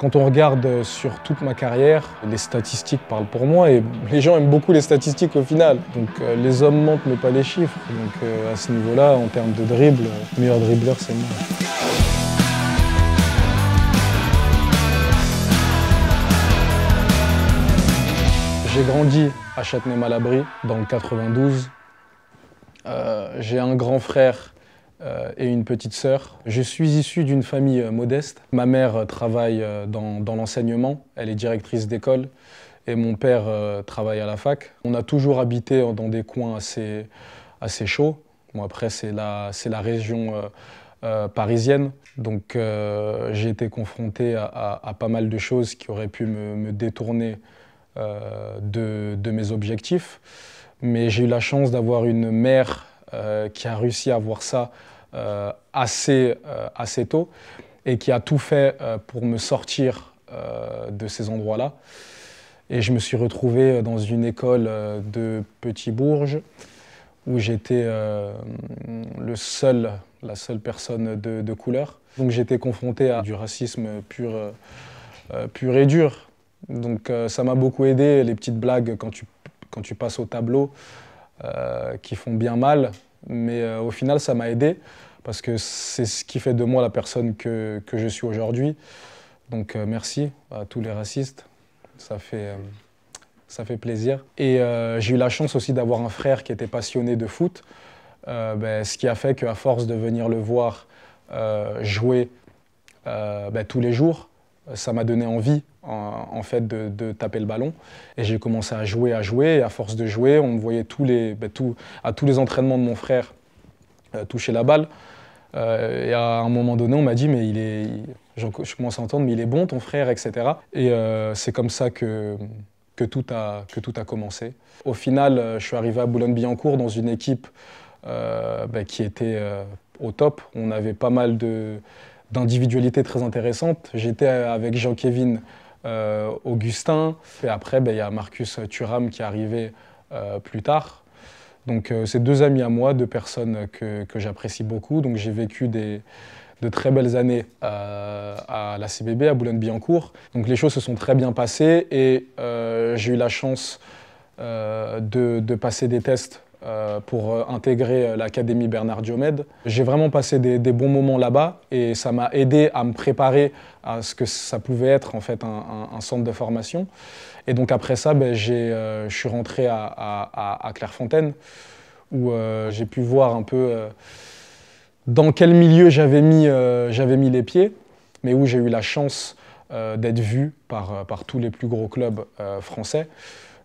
Quand on regarde sur toute ma carrière, les statistiques parlent pour moi et les gens aiment beaucoup les statistiques au final. Donc les hommes mentent mais pas les chiffres. Donc à ce niveau-là, en termes de dribble, le meilleur dribbleur c'est moi. J'ai grandi à Châtenay-Malabry dans le 92. J'ai un grand frère et une petite sœur. Je suis issu d'une famille modeste. Ma mère travaille dans l'enseignement, elle est directrice d'école, et mon père travaille à la fac. On a toujours habité dans des coins assez chauds. Bon, après, c'est la région parisienne, donc j'ai été confronté à pas mal de choses qui auraient pu me détourner de mes objectifs. Mais j'ai eu la chance d'avoir une mère qui a réussi à voir ça assez tôt et qui a tout fait pour me sortir de ces endroits-là. Et je me suis retrouvé dans une école de Petit-Bourges où j'étais la seule personne de couleur. Donc j'étais confronté à du racisme pur et dur. Donc ça m'a beaucoup aidé, les petites blagues quand tu passes au tableau qui font bien mal. Mais au final, ça m'a aidé parce que c'est ce qui fait de moi la personne que je suis aujourd'hui. Donc merci à tous les racistes, ça fait plaisir. Et j'ai eu la chance aussi d'avoir un frère qui était passionné de foot, ce qui a fait qu'à force de venir le voir jouer tous les jours, ça m'a donné envie en fait de taper le ballon. Et j'ai commencé à jouer. Et à force de jouer, on me voyait à tous les entraînements de mon frère toucher la balle. Et à un moment donné, on m'a dit, mais je commence à entendre, mais il est bon ton frère, etc. Et c'est comme ça que tout a commencé. Au final, je suis arrivé à Boulogne-Billancourt dans une équipe qui était au top. On avait pas mal d'individualités très intéressantes. J'étais avec Jean-Kévin Augustin. Et après, il y a Marcus Thuram qui est arrivé plus tard. Donc c'est deux amis à moi, deux personnes que j'apprécie beaucoup. Donc j'ai vécu de très belles années à la CBB, à Boulogne-Billancourt. Donc les choses se sont très bien passées et j'ai eu la chance de passer des tests pour intégrer l'Académie Bernard Diomède. J'ai vraiment passé des bons moments là-bas et ça m'a aidé à me préparer à ce que ça pouvait être en fait un centre de formation. Et donc après ça, je suis rentré à Clairefontaine où j'ai pu voir un peu dans quel milieu j'avais mis les pieds, mais où j'ai eu la chance d'être vu par tous les plus gros clubs français,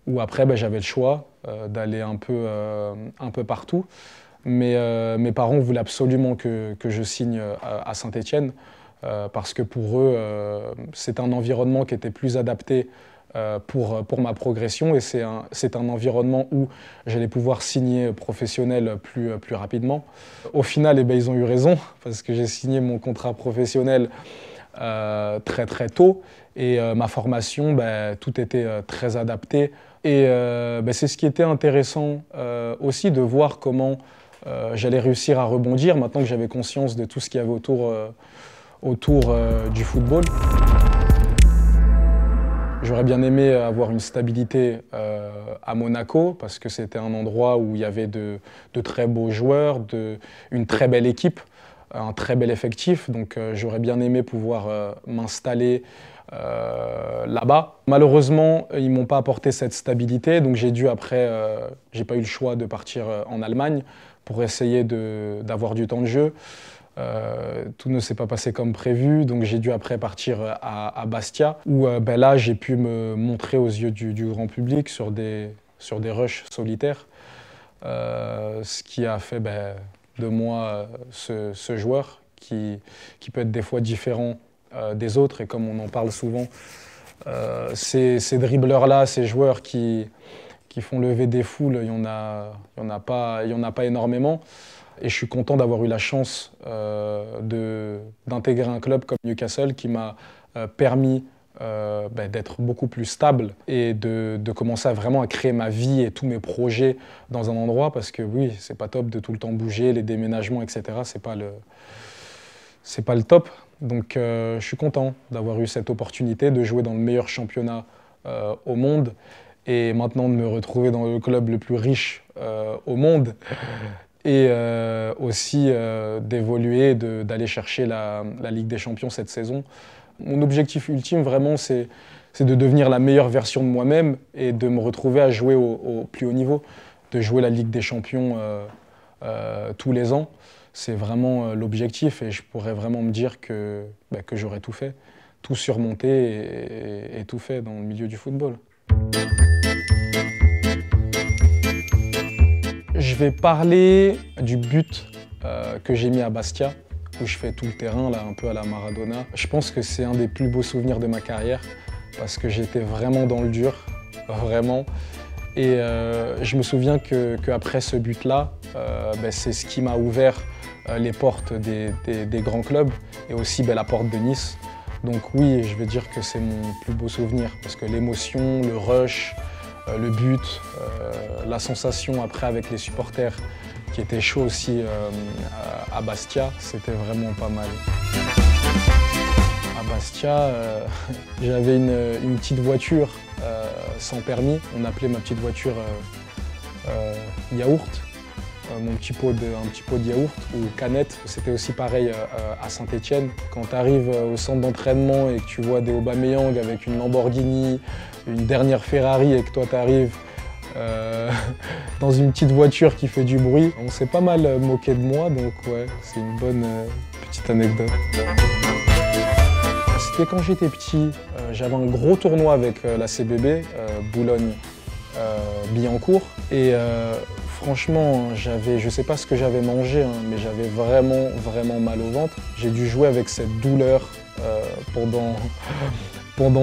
où après j'avais le choix d'aller un peu partout. Mais mes parents voulaient absolument que je signe à Saint-Étienne parce que pour eux, c'est un environnement qui était plus adapté pour ma progression et c'est un environnement où j'allais pouvoir signer professionnel plus rapidement. Au final, ils ont eu raison parce que j'ai signé mon contrat professionnel très tôt et ma formation, tout était très adapté. Et c'est ce qui était intéressant aussi de voir comment j'allais réussir à rebondir maintenant que j'avais conscience de tout ce qu'il y avait autour du football. J'aurais bien aimé avoir une stabilité à Monaco parce que c'était un endroit où il y avait de très beaux joueurs, une très belle équipe, un très bel effectif. Donc j'aurais bien aimé pouvoir m'installer là-bas. Malheureusement, ils ne m'ont pas apporté cette stabilité, donc j'ai pas eu le choix de partir en Allemagne pour essayer d'avoir du temps de jeu. Tout ne s'est pas passé comme prévu, donc j'ai dû après partir à Bastia, où là j'ai pu me montrer aux yeux du grand public sur des rushs solitaires, ce qui a fait de moi ce joueur qui peut être des fois différent des autres, et comme on en parle souvent, ces dribbleurs-là, ces joueurs qui font lever des foules, il n'y en a pas énormément. Et je suis content d'avoir eu la chance d'intégrer un club comme Newcastle qui m'a permis d'être beaucoup plus stable et de commencer vraiment à créer ma vie et tous mes projets dans un endroit parce que oui, c'est pas top de tout le temps bouger, les déménagements, etc. C'est pas le top. Donc je suis content d'avoir eu cette opportunité de jouer dans le meilleur championnat au monde et maintenant de me retrouver dans le club le plus riche au monde et aussi d'évoluer, d'aller chercher la Ligue des Champions cette saison. Mon objectif ultime vraiment c'est de devenir la meilleure version de moi-même et de me retrouver à jouer au plus haut niveau, de jouer la Ligue des Champions tous les ans. C'est vraiment l'objectif et je pourrais vraiment me dire que j'aurais tout fait, tout surmonté et tout fait dans le milieu du football. Je vais parler du but que j'ai mis à Bastia, où je fais tout le terrain, là, un peu à la Maradona. Je pense que c'est un des plus beaux souvenirs de ma carrière, parce que j'étais vraiment dans le dur, vraiment. Et je me souviens qu'après ce but-là, c'est ce qui m'a ouvert les portes des grands clubs et aussi la porte de Nice. Donc oui, je vais dire que c'est mon plus beau souvenir, parce que l'émotion, le rush, le but, la sensation après avec les supporters qui étaient chauds aussi à Bastia, c'était vraiment pas mal. À Bastia, j'avais une petite voiture sans permis. On appelait ma petite voiture yaourt, un petit pot de yaourt ou canette. C'était aussi pareil à Saint-Étienne. Quand tu arrives au centre d'entraînement et que tu vois des Aubameyang avec une Lamborghini, une dernière Ferrari et que toi tu arrives dans une petite voiture qui fait du bruit, on s'est pas mal moqué de moi, donc ouais, c'est une bonne petite anecdote. C'était quand j'étais petit, j'avais un gros tournoi avec la CBB, Boulogne-Billancourt, et franchement, je sais pas ce que j'avais mangé, hein, mais j'avais vraiment mal au ventre. J'ai dû jouer avec cette douleur pendant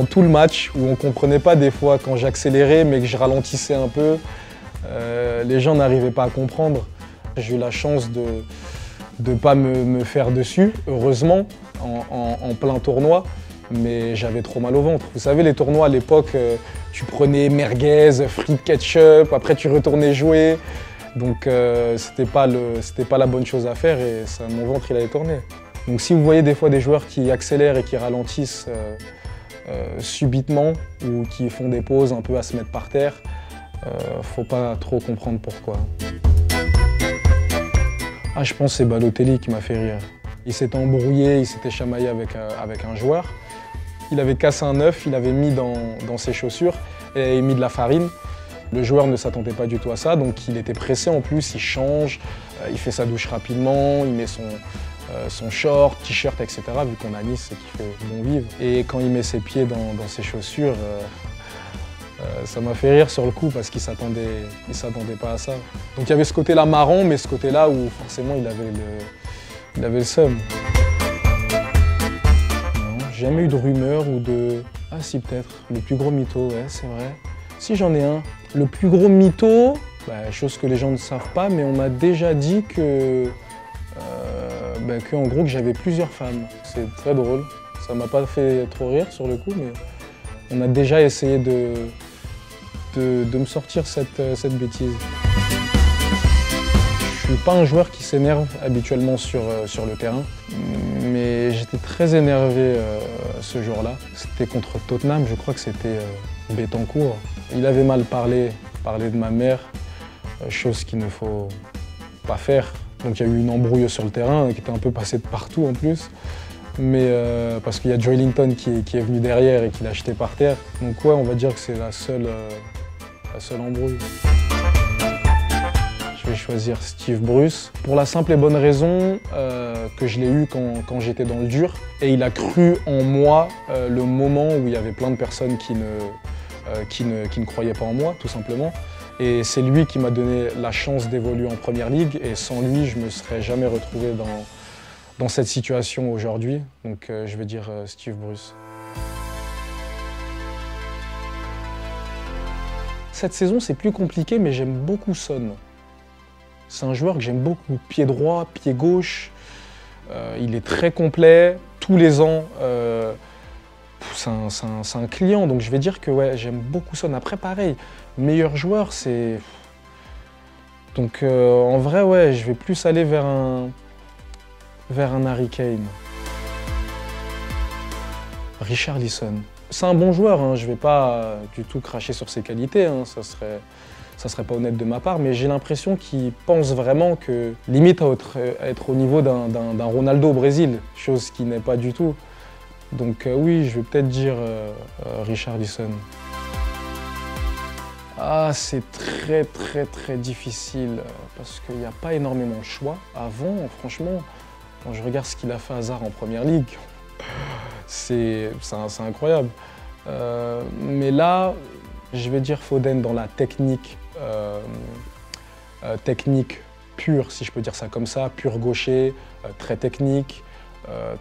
tout le match, où on comprenait pas des fois quand j'accélérais, mais que je ralentissais un peu. Les gens n'arrivaient pas à comprendre. J'ai eu la chance de ne pas me faire dessus, heureusement, en plein tournoi, mais j'avais trop mal au ventre. Vous savez, les tournois à l'époque, tu prenais merguez, frites, ketchup, après tu retournais jouer. Donc c'était pas la bonne chose à faire et mon ventre il avait tourné. Donc si vous voyez des fois des joueurs qui accélèrent et qui ralentissent subitement ou qui font des pauses un peu à se mettre par terre, faut pas trop comprendre pourquoi. Ah, je pense que c'est Balotelli qui m'a fait rire. Il s'était embrouillé, il s'était chamaillé avec un joueur. Il avait cassé un œuf, il avait mis dans ses chaussures et il avait mis de la farine. Le joueur ne s'attendait pas du tout à ça, donc il était pressé en plus, il change, il fait sa douche rapidement, il met son short, t-shirt, etc. Vu qu'on a Nice et qu'il fait bon vivre. Et quand il met ses pieds dans ses chaussures, ça m'a fait rire sur le coup parce qu'il s'attendait pas à ça. Donc il y avait ce côté-là marrant, mais ce côté-là où forcément il avait le seum. Non, j'ai jamais eu de rumeur ou de... Ah si, peut-être, le plus gros mytho, ouais, c'est vrai. Si, j'en ai un. Le plus gros mytho, chose que les gens ne savent pas, mais on m'a déjà dit que en gros que j'avais plusieurs femmes. C'est très drôle. Ça m'a pas fait trop rire sur le coup, mais on a déjà essayé de me sortir cette bêtise. Je suis pas un joueur qui s'énerve habituellement sur le terrain, mais j'étais très énervé ce jour-là. C'était contre Tottenham, je crois que c'était Betancourt. Il avait mal parlé de ma mère, chose qu'il ne faut pas faire. Donc il y a eu une embrouille sur le terrain qui était un peu passée de partout en plus. Mais parce qu'il y a Joelinton qui est venu derrière et qui l'a jeté par terre. Donc ouais, on va dire que c'est la seule embrouille. Je vais choisir Steve Bruce pour la simple et bonne raison que je l'ai eu quand j'étais dans le dur. Et il a cru en moi le moment où il y avait plein de personnes qui ne croyaient pas en moi, tout simplement. Et c'est lui qui m'a donné la chance d'évoluer en Première Ligue. Et sans lui, je ne me serais jamais retrouvé dans cette situation aujourd'hui. Donc je vais dire Steve Bruce. Cette saison, c'est plus compliqué, mais j'aime beaucoup Son. C'est un joueur que j'aime beaucoup. Pied droit, pied gauche. Il est très complet. Tous les ans, c'est un client. Donc je vais dire que ouais, j'aime beaucoup Son. Après, pareil, meilleur joueur, c'est... Donc en vrai, ouais, je vais plus aller vers un Harry Kane. Richarlison. C'est un bon joueur, hein. Je ne vais pas du tout cracher sur ses qualités, hein. Ça serait pas honnête de ma part, mais j'ai l'impression qu'il pense vraiment que limite à être au niveau d'un Ronaldo au Brésil, chose qui n'est pas du tout. Donc oui, je vais peut-être dire Richarlison. Ah, c'est très difficile parce qu'il n'y a pas énormément de choix. Avant, franchement, quand je regarde ce qu'il a fait Hazard en Première Ligue, c'est incroyable. Mais là, je vais dire Foden dans la technique, technique pure, si je peux dire ça comme ça, pur gaucher, très technique.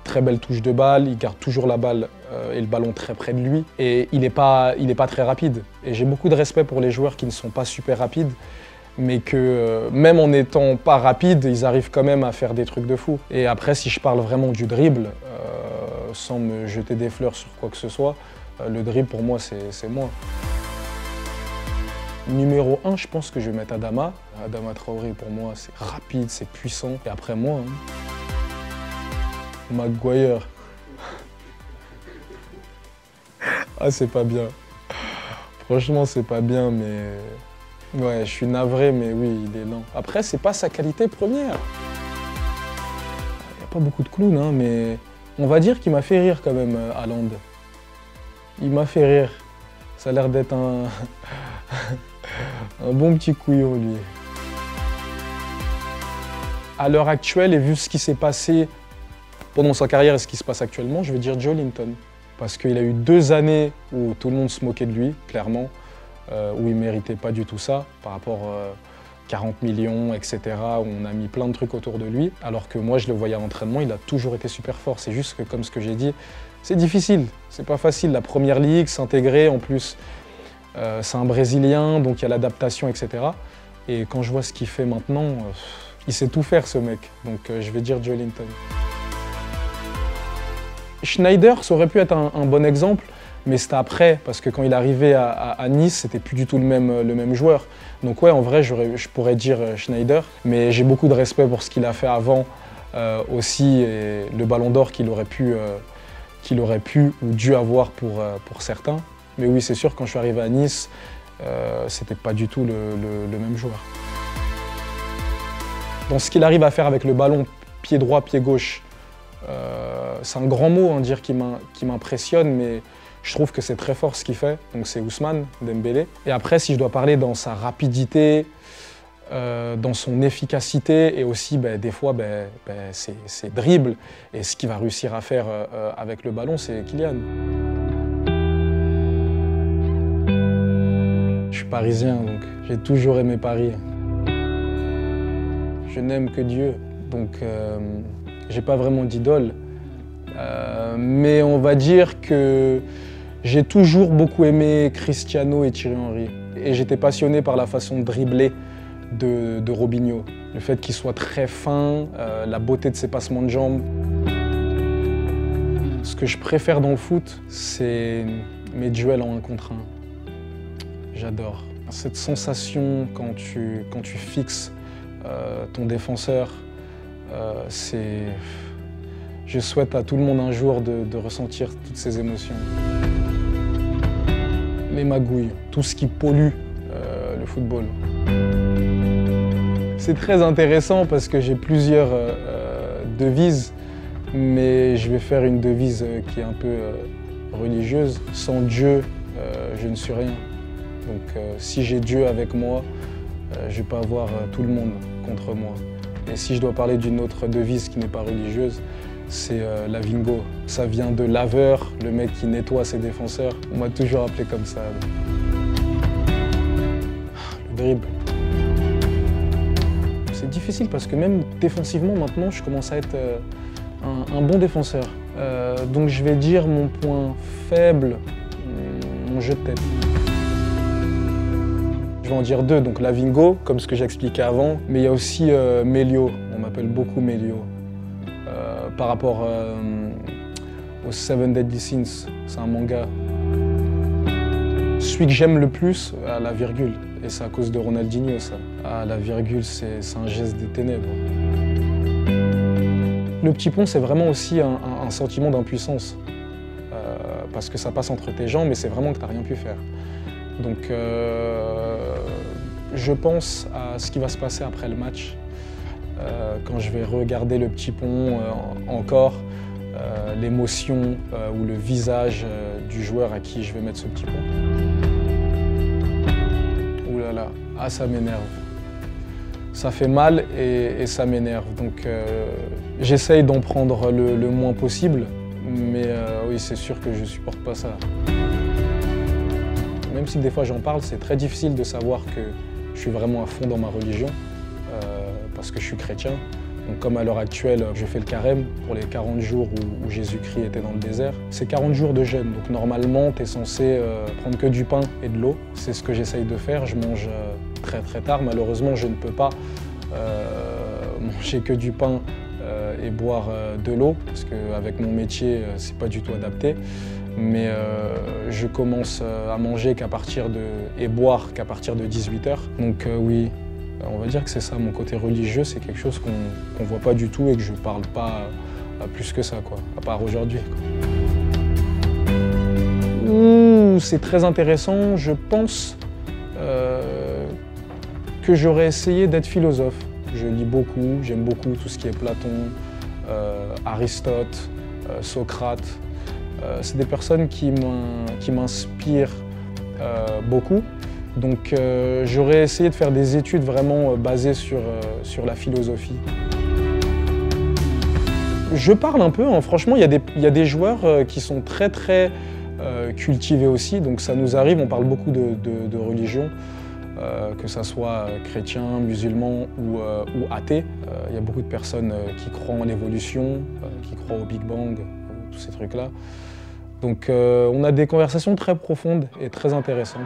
Très belle touche de balle, il garde toujours la balle et le ballon très près de lui. Et il n'est pas très rapide. Et j'ai beaucoup de respect pour les joueurs qui ne sont pas super rapides, mais que même en n'étant pas rapides, ils arrivent quand même à faire des trucs de fou. Et après, si je parle vraiment du dribble, sans me jeter des fleurs sur quoi que ce soit, le dribble pour moi, c'est moi. Numéro 1, je pense que je vais mettre Adama. Adama Traoré, pour moi, c'est rapide, c'est puissant. Et après moi, hein. Maguire. Ah, c'est pas bien. Franchement, c'est pas bien, mais... Ouais, je suis navré, mais oui, il est lent. Après, c'est pas sa qualité première. Il n'y a pas beaucoup de clowns, hein, mais... On va dire qu'il m'a fait rire quand même, Haaland. Il m'a fait rire. Ça a l'air d'être un... un bon petit couillon, lui. À l'heure actuelle, et vu ce qui s'est passé pendant sa carrière et ce qui se passe actuellement, je vais dire Joelinton. Parce qu'il a eu 2 années où tout le monde se moquait de lui, clairement, où il ne méritait pas du tout ça, par rapport à 40 millions, etc., où on a mis plein de trucs autour de lui. Alors que moi, je le voyais à l'entraînement, il a toujours été super fort. C'est juste que, comme ce que j'ai dit, c'est difficile, c'est pas facile. La Première Ligue, s'intégrer, en plus, c'est un Brésilien, donc il y a l'adaptation, etc. Et quand je vois ce qu'il fait maintenant, il sait tout faire, ce mec. Donc je vais dire Joelinton. Schneider, ça aurait pu être un bon exemple, mais c'était après, parce que quand il est arrivé à Nice, c'était plus du tout le même joueur. Donc ouais, en vrai, je pourrais dire Schneider, mais j'ai beaucoup de respect pour ce qu'il a fait avant aussi, et le ballon d'or qu'il aurait pu ou dû avoir pour certains. Mais oui, c'est sûr, quand je suis arrivé à Nice, c'était pas du tout le même joueur. Dans ce qu'il arrive à faire avec le ballon, pied droit, pied gauche, c'est un grand mot, hein, dire qui m'impressionne, mais je trouve que c'est très fort ce qu'il fait. Donc c'est Ousmane Dembélé. Et après, si je dois parler dans sa rapidité, dans son efficacité et aussi des fois ses dribbles et ce qu'il va réussir à faire avec le ballon, c'est Kylian. Je suis parisien, donc j'ai toujours aimé Paris. Je n'aime que Dieu, donc j'ai pas vraiment d'idole. Mais on va dire que j'ai toujours beaucoup aimé Cristiano et Thierry Henry. Et j'étais passionné par la façon de dribbler de Robinho. Le fait qu'il soit très fin, la beauté de ses passements de jambes. Ce que je préfère dans le foot, c'est mes duels en 1 contre 1. J'adore. Cette sensation quand tu fixes ton défenseur, je souhaite à tout le monde un jour de ressentir toutes ces émotions. Les magouilles, tout ce qui pollue le football. C'est très intéressant parce que j'ai plusieurs devises, mais je vais faire une devise qui est un peu religieuse. Sans Dieu, je ne suis rien. Donc si j'ai Dieu avec moi, je ne vais pas avoir tout le monde contre moi. Et si je dois parler d'une autre devise qui n'est pas religieuse, c'est Lavingo. Ça vient de laveur, le mec qui nettoie ses défenseurs. On m'a toujours appelé comme ça. Le dribble. C'est difficile parce que même défensivement, maintenant, je commence à être un bon défenseur. Donc je vais dire mon point faible, mon jeu de tête. Je vais en dire 2, donc Lavingo, comme ce que j'expliquais avant, mais il y a aussi Melio, on m'appelle beaucoup Melio. Par rapport aux 7 Deadly Sins, c'est un manga. Celui que j'aime le plus, la virgule, et c'est à cause de Ronaldinho ça. La virgule, c'est un geste des ténèbres. Le petit pont, c'est vraiment aussi un sentiment d'impuissance. parce que ça passe entre tes jambes, mais c'est vraiment que tu n'as rien pu faire. Donc je pense à ce qui va se passer après le match, quand je vais regarder le petit pont encore, l'émotion ou le visage du joueur à qui je vais mettre ce petit pont. Ouh là là, ah ça m'énerve. Ça fait mal et ça m'énerve. Donc j'essaye d'en prendre le moins possible, mais oui, c'est sûr que je ne supporte pas ça. Même si des fois j'en parle, c'est très difficile de savoir que je suis vraiment à fond dans ma religion, parce que je suis chrétien. Donc comme à l'heure actuelle, je fais le carême pour les 40 jours où Jésus-Christ était dans le désert. C'est 40 jours de jeûne, donc normalement tu es censé prendre que du pain et de l'eau. C'est ce que j'essaye de faire, je mange très très tard. Malheureusement, je ne peux pas manger que du pain et boire de l'eau, parce qu'avec mon métier, c'est pas du tout adapté. Mais je commence à manger et boire qu'à partir de 18 h. Donc oui, on va dire que c'est ça, mon côté religieux, c'est quelque chose qu'on voit pas du tout et que je parle pas plus que ça, quoi, à part aujourd'hui. C'est très intéressant, je pense que j'aurais essayé d'être philosophe. Je lis beaucoup, j'aime beaucoup tout ce qui est Platon, Aristote, Socrate. C'est des personnes qui m'inspirent beaucoup. Donc j'aurais essayé de faire des études vraiment basées sur la philosophie. Je parle un peu, hein. Franchement, il y a des joueurs qui sont très très cultivés aussi, donc ça nous arrive, on parle beaucoup de religion, que ça soit chrétien, musulman ou athée. Il y a beaucoup de personnes qui croient en l'évolution, qui croient au Big Bang, tous ces trucs-là. Donc on a des conversations très profondes et très intéressantes.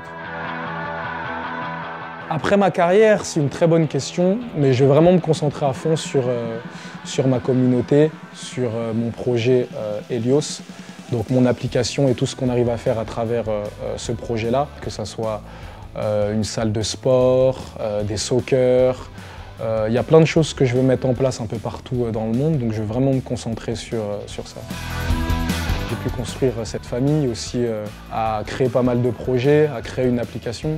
Après ma carrière, c'est une très bonne question, mais je vais vraiment me concentrer à fond sur ma communauté, sur mon projet Helios, donc mon application et tout ce qu'on arrive à faire à travers ce projet-là, que ce soit une salle de sport, des soccer. Il y a plein de choses que je veux mettre en place un peu partout dans le monde, donc je vais vraiment me concentrer sur ça. J'ai pu construire cette famille aussi, à créer pas mal de projets, à créer une application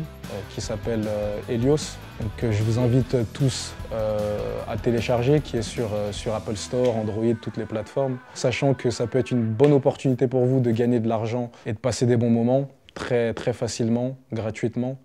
qui s'appelle Helios, que je vous invite tous à télécharger, qui est sur Apple Store, Android, toutes les plateformes, sachant que ça peut être une bonne opportunité pour vous de gagner de l'argent et de passer des bons moments très, très facilement, gratuitement.